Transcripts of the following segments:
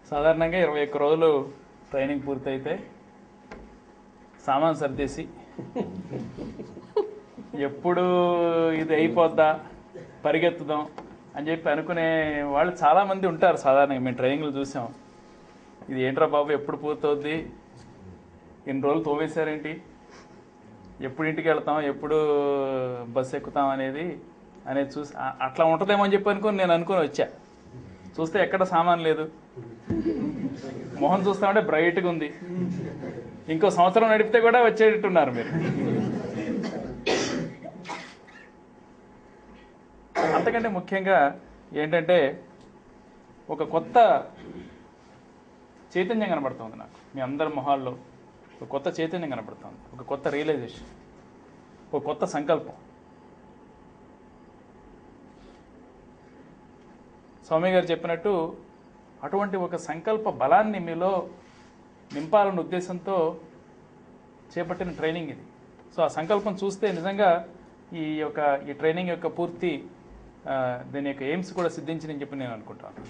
సాధారణంగా 21 రోజులు ట్రైనింగ్ పూర్తయితే సామాన్ సర్దేసి ఎప్పుడు ఇది అయిపోద్దా పరిగెత్తుదాం అని చెప్పి అనుకునే వాళ్ళు చాలామంది ఉంటారు. సాధారణంగా మేము ట్రైనింగ్లు చూసాం. ఇది ఏంట్రా బాబు ఎప్పుడు పూర్తవుద్ది, ఇన్ని రోజులు తోవేశారేంటి, ఎప్పుడు ఇంటికి వెళ్తాం, ఎప్పుడు బస్సు ఎక్కుతాం అనేది చూసి అట్లా ఉంటుందేమో అని చెప్పి నేను అనుకుని వచ్చా. చూస్తే ఎక్కడ సామాన్ లేదు, మొహం చూస్తామంటే బ్రైట్గా ఉంది. ఇంకో సంవత్సరం నడిపితే కూడా వచ్చేటట్టున్నారు మీరు. అంతకంటే ముఖ్యంగా ఏంటంటే ఒక కొత్త చైతన్యం కనబడుతుంది నాకు. మీ అందరి మొహాల్లో ఒక కొత్త చైతన్యం కనబడుతుంది, ఒక కొత్త రియలైజేషన్, ఒక కొత్త సంకల్పం. స్వామి గారు చెప్పినట్టు అటువంటి ఒక సంకల్ప బలాన్ని మీలో నింపాలన్న ఉద్దేశంతో చేపట్టిన ట్రైనింగ్ ఇది. సో ఆ సంకల్పం చూస్తే నిజంగా ఈ ట్రైనింగ్ యొక్క పూర్తి దీని యొక్క ఎయిమ్స్ కూడా సిద్ధించిందని చెప్పి నేను అనుకుంటాను.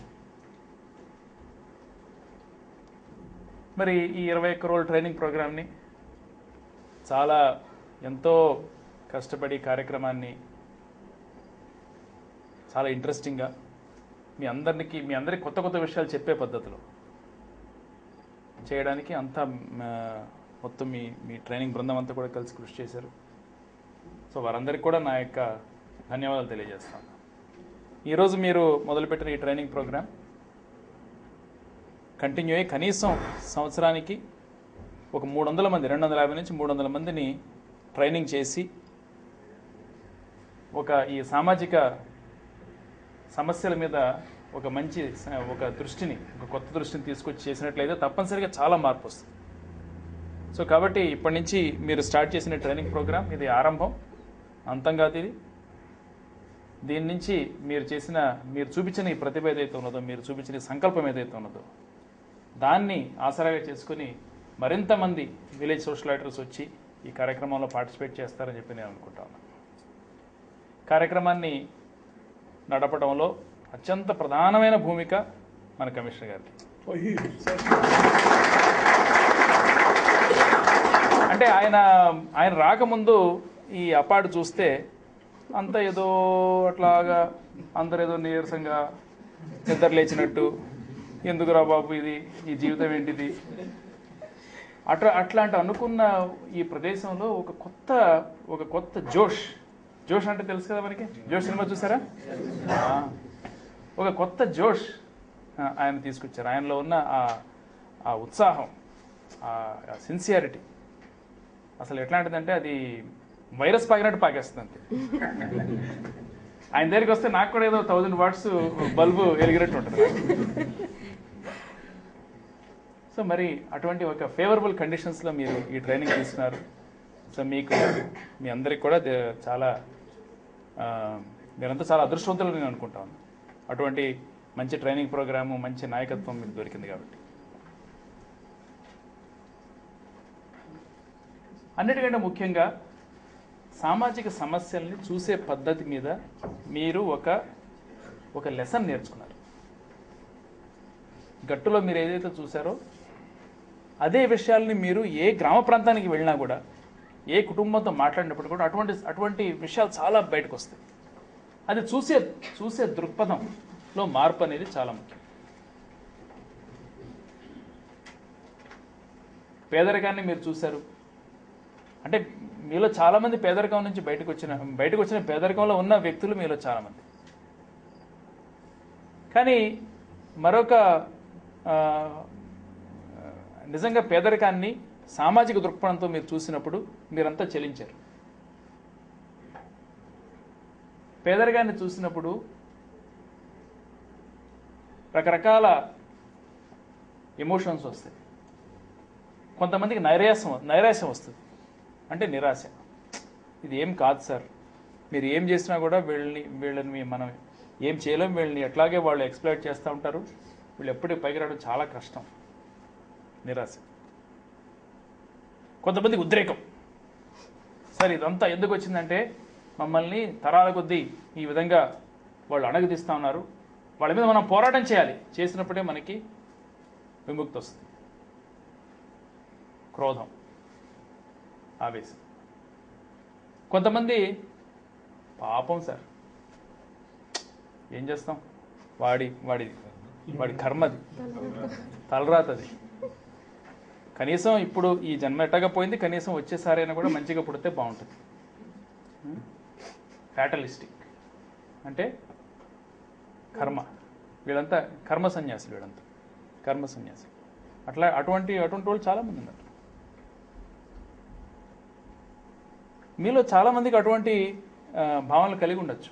మరి ఈ 21 రోజుల ట్రైనింగ్ ప్రోగ్రామ్ని చాలా ఎంతో కష్టపడి కార్యక్రమాన్ని చాలా ఇంట్రెస్టింగ్గా మీ అందరికీ కొత్త కొత్త విషయాలు చెప్పే పద్ధతిలో చేయడానికి అంతా మొత్తం మీ ట్రైనింగ్ బృందం అంతా కూడా కలిసి కృషి చేశారు. సో వారందరికీ కూడా నా యొక్క ధన్యవాదాలు తెలియజేస్తాను. ఈరోజు మీరు మొదలుపెట్టిన ఈ ట్రైనింగ్ ప్రోగ్రామ్ కంటిన్యూ అయ్యి కనీసం సంవత్సరానికి ఒక 300 మంది, 250 నుంచి 300 మందిని ట్రైనింగ్ చేసి ఈ సామాజిక సమస్యల మీద ఒక కొత్త దృష్టిని తీసుకొచ్చి చేసినట్లయితే తప్పనిసరిగా చాలా మార్పు వస్తుంది. సో కాబట్టి ఇప్పటి నుంచి మీరు స్టార్ట్ చేసిన ట్రైనింగ్ ప్రోగ్రామ్ ఇది ఆరంభం, అంతం కాదు ఇది. దీని నుంచి మీరు చూపించిన ఈ ప్రతిభ ఏదైతే ఉన్నదో, మీరు చూపించిన ఈ సంకల్పం ఏదైతే ఉన్నదో దాన్ని ఆసరాగా చేసుకుని మరింత మంది విలేజ్ సోషల్ యాక్టర్స్ వచ్చి ఈ కార్యక్రమంలో పార్టిసిపేట్ చేస్తారని చెప్పి నేను అనుకుంటాను. కార్యక్రమాన్ని నడపడంలో అత్యంత ప్రధానమైన భూమిక మన కమిషనర్ గారికి. అంటే ఆయన రాకముందు ఈ అపార్డు చూస్తే అంత ఏదో అట్లాగా అందరు ఏదో నీరసంగా నిద్ర లేచినట్టు, ఎందుకురా బాబు ఈ జీవితం ఏంటిది అట్లాంటి అనుకున్న ఈ ప్రదేశంలో ఒక కొత్త జోష్ అంటే తెలుసు కదా మనకి. జోష్ సినిమా చూసారా? ఒక కొత్త జోష్ ఆయన తీసుకొచ్చారు. ఆయనలో ఉన్న ఆ ఉత్సాహం, ఆ సిన్సియారిటీ అసలు ఎట్లాంటిదంటే అది వైరస్ పాకినట్టు పాకేస్తుంది అంతే. ఆయన దగ్గరికి వస్తే నాకు కూడా ఏదో 1000 వాట్స్ బల్బు వెలిగినట్టు ఉంటుంది. సో మరి అటువంటి ఒక ఫేవరబుల్ కండిషన్స్లో మీరు ఈ ట్రైనింగ్ తీసుకున్నారు. సో మీ అందరికి కూడా మీరంతా చాలా అదృష్టవంతులు నేను అనుకుంటాను. అటువంటి మంచి ట్రైనింగ్ ప్రోగ్రాము, మంచి నాయకత్వం మీకు దొరికింది కాబట్టి. అన్నిటికంటే ముఖ్యంగా సామాజిక సమస్యల్ని చూసే పద్ధతి మీద మీరు ఒక లెసన్ నేర్చుకున్నారు. గట్టులో మీరు ఏదైతే చూసారో అదే విషయాల్ని మీరు ఏ గ్రామ ప్రాంతానికి వెళ్ళినా కూడా, ఏ కుటుంబంతో మాట్లాడినప్పుడు కూడా అటువంటి విషయాలు చాలా బయటకు వస్తాయి. అది చూసే దృక్పథంలో మార్పు అనేది చాలా ముఖ్యం. పేదరికాన్ని మీరు చూశారు. అంటే మీలో చాలామంది పేదరికం నుంచి బయటకు వచ్చిన పేదరికంలో ఉన్న వ్యక్తులు మీలో చాలామంది. కానీ మరొక నిజంగా పేదరికాన్ని సామాజిక దృక్పథంతో మీరు చూసినప్పుడు మీరంతా చెలించారు. పేదరికాన్ని చూసినప్పుడు రకరకాల ఎమోషన్స్ వస్తాయి. కొంతమందికి నైరాశ్యం వస్తుంది. అంటే నిరాశ. ఇది ఏం కాదు సార్, మీరు ఏం చేసినా కూడా వీళ్ళని మనం ఏం చేయలేం, వీళ్ళని ఎట్లాగే వాళ్ళు ఎక్స్ప్లాయిట్ చేస్తూ ఉంటారు, వీళ్ళు ఎప్పటికీ పైకి రావడం చాలా కష్టం. నిరాశ. కొంతమందికి ఉద్రేకం. సార్ ఇదంతా ఎందుకు వచ్చిందంటే మమ్మల్ని తరాల కొద్దీ ఈ విధంగా వాళ్ళు అణగదీస్తూ ఉన్నారు, వాళ్ళ మీద మనం పోరాటం చేయాలి, చేసినప్పుడే మనకి విముక్తి వస్తుంది. క్రోధం, ఆవేశం. కొంతమంది పాపం సార్, ఏం చేస్తాం, వాడి కర్మది, తలరాతది. కనీసం ఇప్పుడు ఈ జన్మ ఎట్టకపోయింది, కనీసం వచ్చేసారైనా కూడా మంచిగా పుడితే బాగుంటుంది. ఫ్యాటలిస్టిక్ అంటే కర్మ, వీళ్ళంతా కర్మ సన్యాసులు, వీళ్ళంతా కర్మ సన్యాసులు. అటువంటి వాళ్ళు చాలామంది ఉన్నారు. మీలో చాలామందికి అటువంటి భావనలు కలిగి ఉండొచ్చు.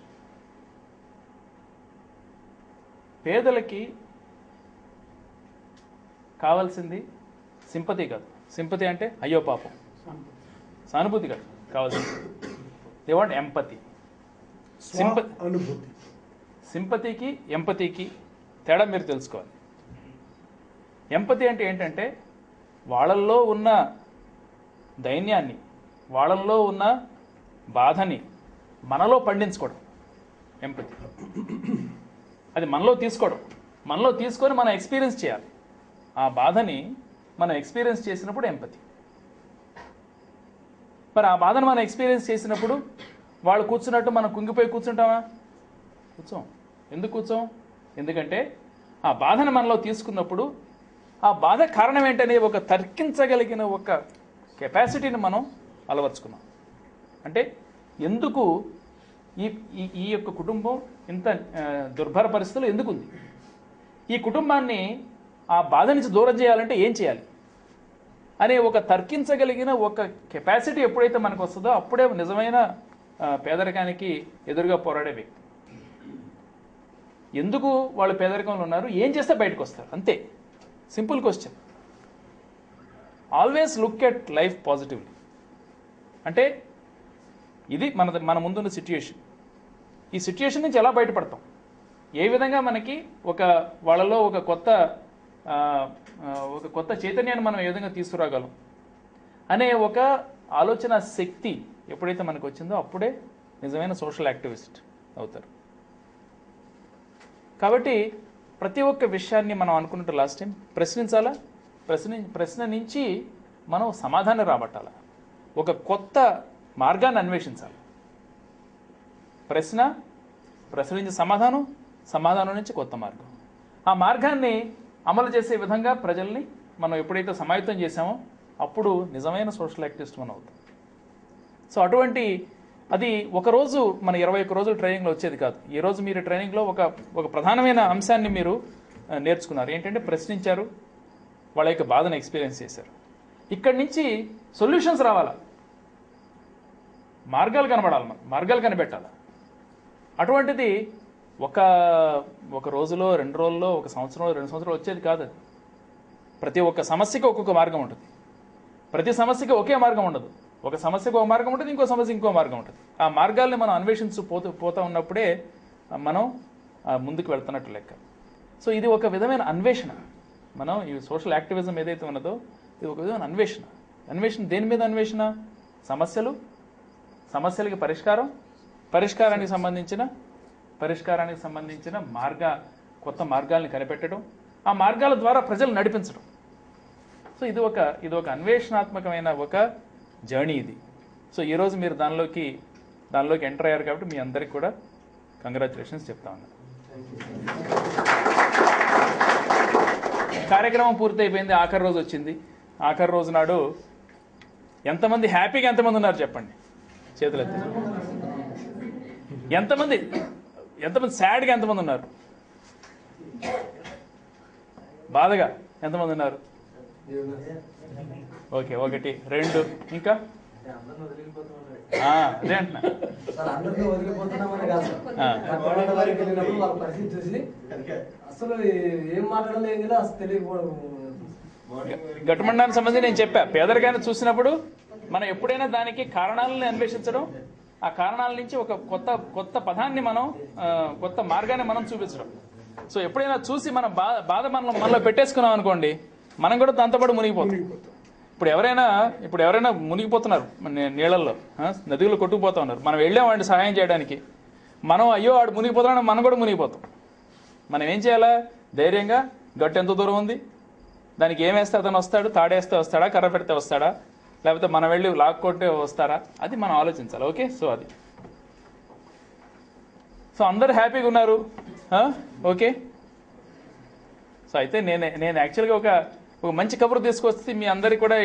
పేదలకి కావాల్సింది సింపతి కాదు. సింపతి అంటే అయ్యో పాపం, సానుభూతి కాదు కావాల్సింది. They want empathy. సింపతికి ఎంపతికి తేడా మీరు తెలుసుకోవాలి. ఎంపతి అంటే ఏంటంటే వాళ్ళల్లో ఉన్న దైన్యాన్ని, వాళ్ళల్లో ఉన్న బాధని మనలో పండించుకోవడం ఎంపతి. అది మనలో తీసుకోవడం, మనలో తీసుకొని మనం ఎక్స్పీరియన్స్ చేయాలి. ఆ బాధని మనం ఎక్స్పీరియన్స్ చేసినప్పుడు ఎంపతి. మరి ఆ బాధను మనం ఎక్స్పీరియన్స్ చేసినప్పుడు వాళ్ళు కూర్చున్నట్టు మనం కుంగిపోయి కూర్చుంటామా? కూర్చోం. ఎందుకు కూర్చోం? ఎందుకంటే ఆ బాధను మనలో తీసుకున్నప్పుడు ఆ బాధ కారణం ఏంటనే ఒక తర్కించగలిగిన ఒక కెపాసిటీని మనం అలవర్చుకున్నాం. అంటే ఎందుకు ఈ యొక్క కుటుంబం ఇంత దుర్భర పరిస్థితులు ఎందుకు ఉంది, ఈ కుటుంబాన్ని ఆ బాధ నుంచి దూరం చేయాలంటే ఏం చేయాలి అనే ఒక తర్కించగలిగిన ఒక కెపాసిటీ ఎప్పుడైతే మనకు వస్తుందో అప్పుడే నిజమైన పేదరికానికి ఎదురుగా పోరాడే వ్యక్తి. ఎందుకు వాళ్ళు పేదరికంలో ఉన్నారు, ఏం చేస్తే బయటకు వస్తారు, అంతే. Simple question. Always look at life positively. అంటే ఇది మన ముందున్న సిచ్యుయేషన్. ఈ సిచ్యుయేషన్ నుంచి ఎలా బయటపడతాం, ఏ విధంగా మనకి వాళ్ళలో ఒక కొత్త చైతన్యాన్ని మనం ఏ విధంగా తీసుకురాగలం అనే ఒక ఆలోచన శక్తి ఎప్పుడైతే మనకు వచ్చిందో అప్పుడే నిజమైన సోషల్ యాక్టివిస్ట్ అవుతారు. కాబట్టి ప్రతి ఒక్క విషయాన్ని మనం అనుకున్నట్టు లాస్ట్ టైం ప్రశ్నించాలా, ప్రశ్న నుంచి మనం సమాధానం రాబట్టాలా, ఒక కొత్త మార్గాన్ని అన్వేషించాలి. ప్రశ్న నుంచి సమాధానం నుంచి కొత్త మార్గం. ఆ మార్గాన్ని అమలు చేసే విధంగా ప్రజల్ని మనం ఎప్పుడైతే సమాయత్తం చేశామో అప్పుడు నిజమైన సోషల్ యాక్టివిస్ట్ మనం అవుతాం. సో అది ఒకరోజు మన 21 రోజుల ట్రైనింగ్లో వచ్చేది కాదు. ఈరోజు మీరు ట్రైనింగ్లో ఒక ప్రధానమైన అంశాన్ని మీరు నేర్చుకున్నారు. ఏంటంటే ప్రశ్నించారు, వాళ్ళ యొక్క బాధను ఎక్స్పీరియన్స్ చేశారు. ఇక్కడి నుంచి సొల్యూషన్స్ రావాలా, మార్గాలు కనబడాలి, మార్గాలు కనిపెట్టాలి. అటువంటిది ఒక రోజులో, 2 రోజుల్లో, 1 సంవత్సరంలో, 2 సంవత్సరాలు వచ్చేది కాదు. అది ప్రతి ఒక్క సమస్యకి ఒక్కొక్క మార్గం ఉంటుంది. ప్రతి సమస్యకి ఒకే మార్గం ఉండదు. ఒక సమస్యకు ఒక మార్గం ఉంటుంది, ఇంకో సమస్యకి ఇంకో మార్గం ఉంటుంది. ఆ మార్గాల్ని మనం అన్వేషించు పోతా ఉన్నప్పుడే మనం ముందుకు వెళ్తున్నట్టు లెక్క. సో ఇది ఒక విధమైన అన్వేషణ. మనం ఈ సోషల్ యాక్టివిజం ఏదైతే ఉన్నదో ఇది ఒక విధమైన అన్వేషణ. దేని మీద అన్వేషణ? సమస్యలకి పరిష్కారానికి సంబంధించిన కొత్త మార్గాల్ని కనిపెట్టడం, ఆ మార్గాల ద్వారా ప్రజలు నడిపించడం. సో ఇది ఒక అన్వేషణాత్మకమైన ఒక జర్నీ ఇది. సో ఈరోజు మీరు దానిలోకి ఎంటర్ అయ్యారు కాబట్టి మీ అందరికి కూడా కంగ్రాచులేషన్స్ చెప్తా ఉన్నాను. కార్యక్రమం పూర్తయిపోయింది, ఆఖరి రోజు వచ్చింది. ఆఖరి రోజు నాడు ఎంతమంది హ్యాపీగా ఎంతమంది ఉన్నారు చెప్పండి, చేతులు ఎత్తి. ఎంతమంది సాడ్గా ఎంతమంది ఉన్నారు, బాధగా ఎంతమంది ఉన్నారు? ఓకే, 1 2 ఇంకా అదే అంటున్నా. గట్టుమండానికి సంబంధించి నేను చెప్పా, పేదరికాన్ని చూసినప్పుడు మనం ఎప్పుడైనా దానికి కారణాలను అన్వేషించడం, ఆ కారణాల నుంచి ఒక కొత్త పదాన్ని మనం, కొత్త మార్గాన్ని మనం చూపించడం. సో ఎప్పుడైనా చూసి మన బాధ మనలో పెట్టేసుకున్నాం అనుకోండి, మనం కూడా దాంతోపాటు మునిగిపోతాం. ఇప్పుడు ఎవరైనా మునిగిపోతున్నారు నీళ్ళల్లో, నదులు కొట్టుకుపోతా ఉన్నారు. మనం వెళ్ళాం వాడిని సహాయం చేయడానికి, మనం అయ్యో వాడు మునిగిపోతున్నాడు మనం కూడా మునిగిపోతాం. మనం ఏం చేయాలా? ధైర్యంగా గట్టు ఎంత దూరం ఉంది, దానికి ఏం వేస్తే అతను వస్తాడు, తాడేస్తే వస్తాడా, కర్ర పెడితే వస్తాడా, లేకపోతే మనం వెళ్ళి లాక్కొట్టే వస్తారా, అది మనం ఆలోచించాలి. ఓకే, సో అది. సో అందరు హ్యాపీగా ఉన్నారు. ఓకే, సో అయితే నేను యాక్చువల్గా ఒక మంచి కబురు తీసుకొస్తే మీ అందరికి కూడా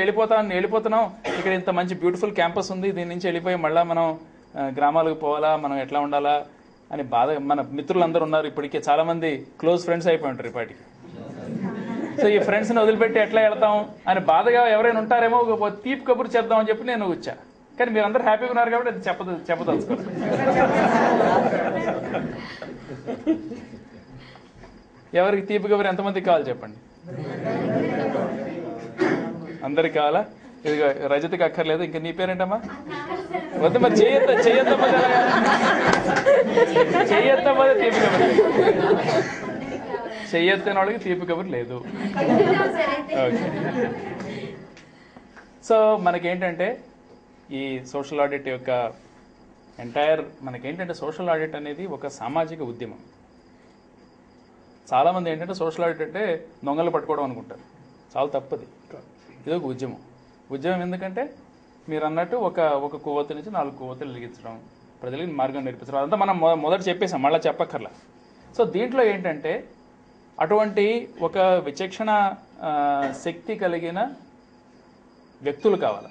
వెళ్ళిపోతున్నాం, ఇక్కడ ఇంత మంచి బ్యూటిఫుల్ క్యాంపస్ ఉంది, దీని నుంచి వెళ్ళిపోయి మళ్ళీ మనం గ్రామాలకు పోవాలా, మనం ఎట్లా ఉండాలా అని బాధ. మన మిత్రులందరూ ఉన్నారు ఇప్పటికే, చాలా మంది క్లోజ్ ఫ్రెండ్స్ అయిపోయి ఉంటారు ఇప్పటికి. సో ఈ ఫ్రెండ్స్ని వదిలిపెట్టి ఎట్లా వెళ్తాం అని బాధగా ఎవరైనా ఉంటారేమో, ఒక తీపి కబురు చేద్దామని చెప్పి నేను వచ్చా. కానీ మీరు అందరూ హ్యాపీగా ఉన్నారు కాబట్టి అది చెప్పదలుచుకోండి. ఎవరికి తీపి కబురు ఎంతమందికి కావాలి చెప్పండి. అందరికి కావాలా? ఇది రజతికి అక్కర్లేదు. ఇంకా నీ పేరేంటమ్మా? వద్దు మరి చెయ్యొద్దమ్మా తీపి కబురు. చెయ్యొద్దని వాళ్ళకి తీపి కబురు లేదు. ఓకే, సో మనకేంటంటే ఈ సోషల్ ఆడిట్ యొక్క మనకేంటంటే సోషల్ ఆడిట్ అనేది ఒక సామాజిక ఉద్యమం. చాలామంది ఏంటంటే సోషల్ ఆడిట్ అంటే దొంగలు పట్టుకోవడం అనుకుంటారు. చాలా తప్పది. ఇది ఒక ఉద్యమం. ఎందుకంటే మీరు అన్నట్టు ఒక కొవ్వొత్తి నుంచి 4 కొవ్వొత్తులు వెలిగించడం, ప్రజలకి మార్గం నేర్పించడం, అదంతా మనం మొదట చెప్పేసాం, మళ్ళీ చెప్పక్కర్లా. సో దీంట్లో ఏంటంటే అటువంటి ఒక విచక్షణ శక్తి కలిగిన వ్యక్తులు కావాలి.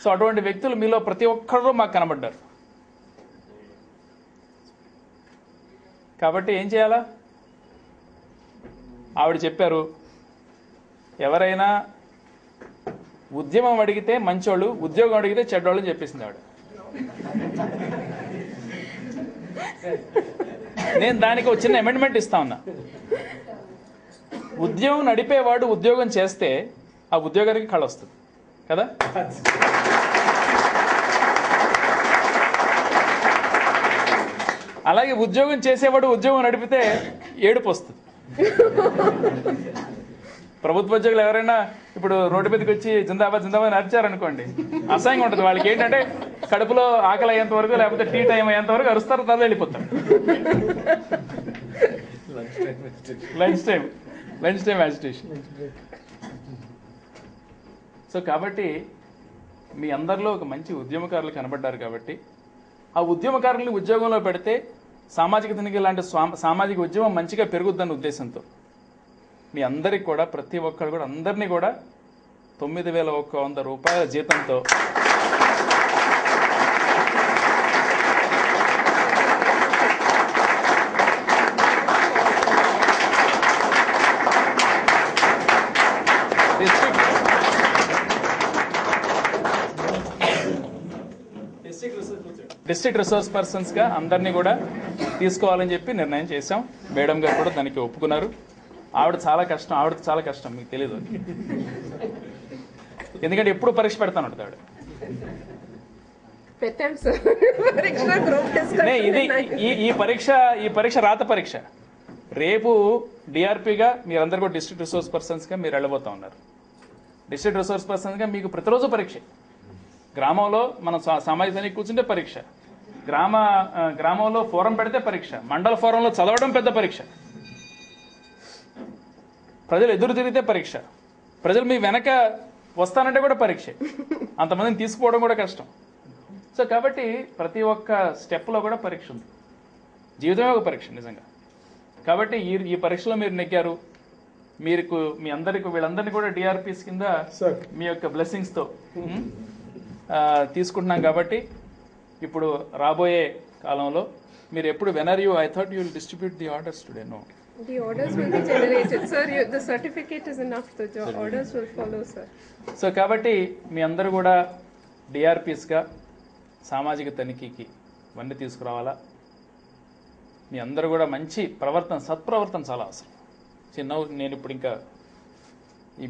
సో అటువంటి వ్యక్తులు మీలో ప్రతి ఒక్కరు మాకు కనబడ్డారు. కాబట్టి ఏం చేయాలా? ఆవిడ చెప్పారు, ఎవరైనా ఉద్యమం అడిగితే మంచోళ్ళు, ఉద్యోగం అడిగితే చెడ్డోళ్ళు అని చెప్పేసింది ఆవిడ. నేను దానికి ఒక చిన్న అమెండ్మెంట్ ఇస్తా ఉన్నా. ఉద్యోగం నడిపేవాడు ఉద్యోగం చేస్తే ఆ ఉద్యోగానికి కళ వస్తుంది కదా. అలాగే ఉద్యోగం చేసేవాడు ఉద్యోగం నడిపితే ఏడుపు వస్తుంది. ప్రభుత్వ ఉద్యోగులు ఎవరైనా ఇప్పుడు రోడ్డు మీదకి వచ్చి జిందాబాద్ నడిచారనుకోండి, అసహ్యంగా ఉంటుంది వాళ్ళకి. ఏంటంటే కడుపులో ఆకలి అయ్యేంత వరకు, లేకపోతే టీ టైం అయ్యేంత వరకు అరుస్తారు, తల వెళ్ళిపోతారు. Lunch time agitation. సో కాబట్టి మీ అందరిలో ఒక మంచి ఉద్యమకారులు కనబడ్డారు. కాబట్టి ఆ ఉద్యమకారుల్ని ఉద్యోగంలో పెడితే సామాజిక తనిఖీ లాంటి సామాజిక ఉద్యమం మంచిగా పెరుగుద్దన్న ఉద్దేశంతో మీ అందరికి కూడా, ప్రతి ఒక్కరు కూడా, అందరినీ కూడా 9,100 రూపాయల జీతంతో డిస్ట్రిక్ట్ రిసోర్స్ పర్సన్స్గా అందరినీ కూడా తీసుకోవాలని చెప్పి నిర్ణయం చేశాం. మేడం గారు కూడా దానికి ఒప్పుకున్నారు. ఆవిడకి చాలా కష్టం మీకు తెలీదు. ఎందుకంటే ఎప్పుడు పరీక్ష పెడతాను ఉంటుంది ఆవిడ. ఈ పరీక్ష రాత పరీక్ష. రేపు డిఆర్పిగా మీరందరూ కూడా డిస్ట్రిక్ట్ రిసోర్స్ పర్సన్స్గా మీరు వెళ్ళబోతా ఉన్నారు. డిస్ట్రిక్ట్ రిసోర్స్ పర్సన్స్గా మీకు ప్రతిరోజు పరీక్ష. గ్రామంలో మనం సామాజిక తనిఖీ కూర్చుంటే పరీక్ష, గ్రామంలో ఫోరం పెడితే పరీక్ష, మండల ఫోరంలో చదవడం పెద్ద పరీక్ష, ప్రజలు ఎదురు తిరిగితే పరీక్ష, ప్రజలు మీ వెనక వస్తానంటే కూడా పరీక్ష, అంతమందిని తీసుకుపోవడం కూడా కష్టం. సో కాబట్టి ప్రతి ఒక్క స్టెప్లో కూడా పరీక్ష ఉంది. జీవితమే ఒక పరీక్ష నిజంగా. కాబట్టి ఈ పరీక్షలో మీరు నెగ్గారు. మీ అందరికి వీళ్ళందరినీ కూడా డిఆర్పిస్ కింద మీ యొక్క బ్లెస్సింగ్స్తో తీసుకుంటున్నాం. కాబట్టి ఇప్పుడు రాబోయే కాలంలో మీరు ఎప్పుడు I thought you will distribute the orders today. No. The orders will be generated, sir. The certificate is enough. The orders will follow, sir. So కాబట్టి మీ అందరూ కూడా డిఆర్పిస్గా సామాజిక తనిఖీకి ఇవన్నీ తీసుకురావాలా. మీ అందరూ కూడా మంచి సత్ప్రవర్తన చాలా అవసరం. నేను ఇప్పుడు ఇంకా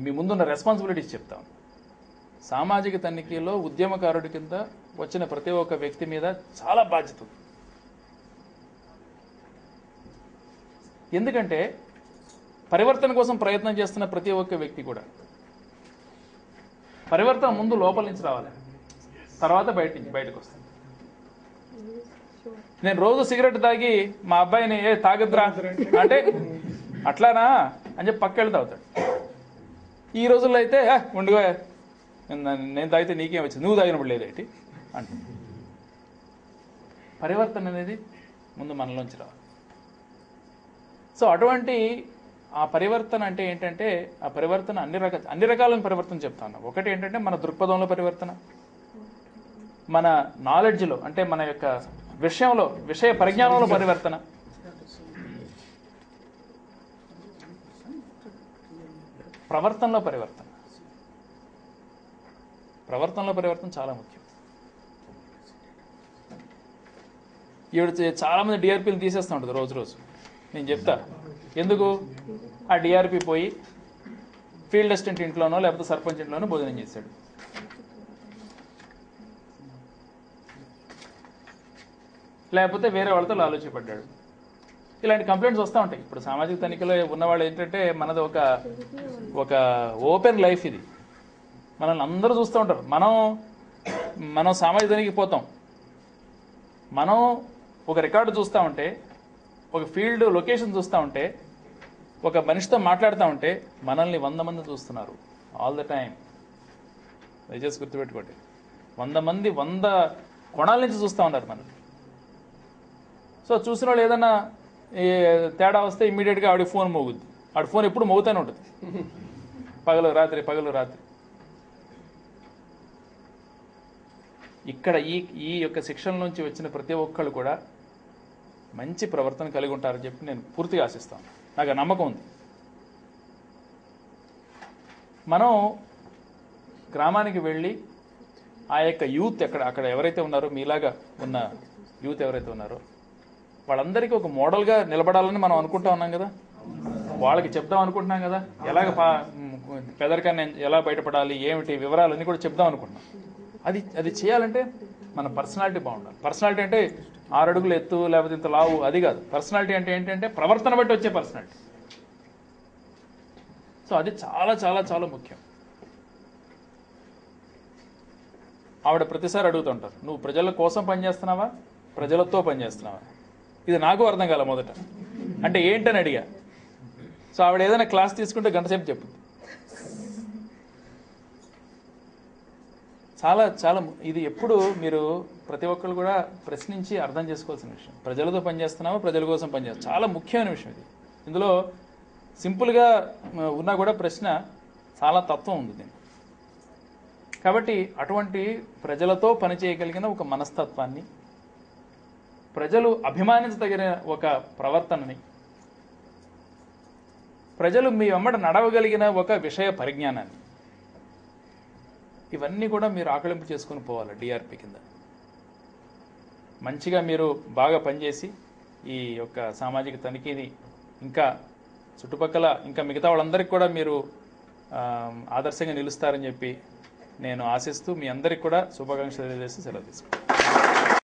మీ ముందున్న రెస్పాన్సిబిలిటీస్ చెప్తాను. సామాజిక తనిఖీలో ఉద్యమకారుడి కింద వచ్చిన ప్రతి ఒక్క వ్యక్తి మీద చాలా బాధ్యత. ఎందుకంటే పరివర్తన కోసం ప్రయత్నం చేస్తున్న ప్రతి ఒక్క వ్యక్తి కూడా పరివర్తన ముందు లోపల నుంచి రావాలి, తర్వాత బయటకు వస్తుంది. నేను రోజు సిగరెట్ తాగి మా అబ్బాయిని తాగద్రా అంటే అట్లానా అని చెప్పి పక్క వెళ్తే అవుతాడు. ఈ రోజుల్లో అయితే ఉండుగా నేను తాగితే నీకేం వచ్చింది, నువ్వు తాగినప్పుడు లేదేంటి అంట. పరివర్తన అనేది ముందు మనలోంచి రావాలి. సో అటువంటి ఆ పరివర్తన అంటే ఏంటంటే, ఆ పరివర్తన అన్ని రకాలైన పరివర్తన చెప్తాను. ఒకటి ఏంటంటే మన దృక్పథంలో పరివర్తన, మన నాలెడ్జ్లో అంటే మన యొక్క విషయ పరిజ్ఞానంలో పరివర్తన, ప్రవర్తనలో పరివర్తన చాలా ముఖ్యం. ఈవిడ చాలా మంది డిఆర్పీలు తీసేస్తూ ఉంటుంది రోజు. నేను చెప్తా ఎందుకు. ఆ డిఆర్పీ పోయి ఫీల్డ్ అసిస్టెంట్ ఇంట్లోనో లేకపోతే సర్పంచ్ ఇంట్లోనో భోజనం చేశాడు. లేకపోతే వేరే వాళ్ళతో ఆలోచపడ్డాడు. ఇలాంటి కంప్లైంట్స్ వస్తూ ఉంటాయి. ఇప్పుడు సామాజిక తనిఖీలో ఉన్నవాళ్ళు ఏంటంటే మనది ఒక ఓపెన్ లైఫ్ ఇది. మనల్ని అందరూ చూస్తూ ఉంటారు. మనం సామాజిక తనిఖీకి పోతాం. మనం ఒక రికార్డు చూస్తూ ఉంటే, ఒక ఫీల్డ్ లొకేషన్ చూస్తూ ఉంటే, ఒక మనిషితో మాట్లాడుతూ ఉంటే మనల్ని 100 మంది చూస్తున్నారు ఆల్ ద టైం. దయచేసి గుర్తుపెట్టుకోండి, 100 మంది 100 కోణాల నుంచి చూస్తూ ఉన్నారు మనల్ని. సో చూసిన వాళ్ళు ఏదైనా తేడా వస్తే ఇమ్మీడియట్గా ఆవిడ ఫోన్ మోగుద్ది. ఆవిడ ఫోన్ ఎప్పుడు మోగుతూనే ఉంటుంది, పగలు రాత్రి. ఇక్కడ ఈ యొక్క శిక్షణ నుంచి వచ్చిన ప్రతి ఒక్కళ్ళు కూడా మంచి ప్రవర్తన కలిగి ఉంటారని చెప్పి నేను పూర్తిగా ఆశిస్తాను. నాకు ఆ నమ్మకం ఉంది. మనం గ్రామానికి వెళ్ళి ఆ యొక్క యూత్ అక్కడ ఎవరైతే ఉన్నారో, మీలాగా ఉన్న యూత్ ఎవరైతే ఉన్నారో వాళ్ళందరికీ ఒక మోడల్గా నిలబడాలని మనం అనుకుంటా ఉన్నాం కదా. వాళ్ళకి చెప్దాం అనుకుంటున్నాం కదా, ఎలాగ పేదరికాన్ని ఎలా బయటపడాలి, ఏమిటి వివరాలన్నీ కూడా చెప్దాం అనుకుంటున్నాం. అది చేయాలంటే మన పర్సనాలిటీ బాగుండాలి. పర్సనాలిటీ అంటే 6 అడుగులు ఎత్తు లేకపోతే ఇంత లావు అది కాదు. పర్సనాలిటీ అంటే ఏంటంటే ప్రవర్తన బట్టి వచ్చే పర్సనాలిటీ. సో అది చాలా చాలా చాలా ముఖ్యం. ఆవిడ ప్రతిసారి అడుగుతుంటారు, నువ్వు ప్రజల కోసం పనిచేస్తున్నావా, ప్రజలతో పనిచేస్తున్నావా? ఇది నాకు అర్థం కాల మొదట. అంటే ఏంటని అడిగా. సో ఆవిడ ఏదైనా క్లాస్ తీసుకుంటే గంట సేపు చెప్పింది. చాలా ఇది ఎప్పుడు మీరు ప్రతి ఒక్కరు కూడా ప్రశ్నించి అర్థం చేసుకోవాల్సిన విషయం. ప్రజలతో పనిచేస్తున్నావా, ప్రజల కోసం పనిచేస్తున్నావా? చాలా ముఖ్యమైన విషయం ఇది. ఇందులో సింపుల్గా ఉన్నా కూడా ప్రశ్న చాలా తత్వం ఉంది దీనికి. కాబట్టి అటువంటి ప్రజలతో పనిచేయగలిగిన ఒక మనస్తత్వాన్ని, ప్రజలు అభిమానించదగిన ఒక ప్రవర్తనని, ప్రజలు మీ వెంబడ నడవగలిగిన ఒక విషయ పరిజ్ఞానాన్ని, ఇవన్నీ కూడా మీరు ఆకలింపు చేసుకుని పోవాలి. డిఆర్పి కింద మంచిగా మీరు బాగా పనిచేసి ఈ యొక్క సామాజిక తనిఖీని ఇంకా చుట్టుపక్కల ఇంకా మిగతా వాళ్ళందరికీ కూడా మీరు ఆదర్శంగా నిలుస్తారని చెప్పి నేను ఆశిస్తూ మీ అందరికీ కూడా శుభాకాంక్షలు తెలియజేసి సెలవు తీసుకుంటాను.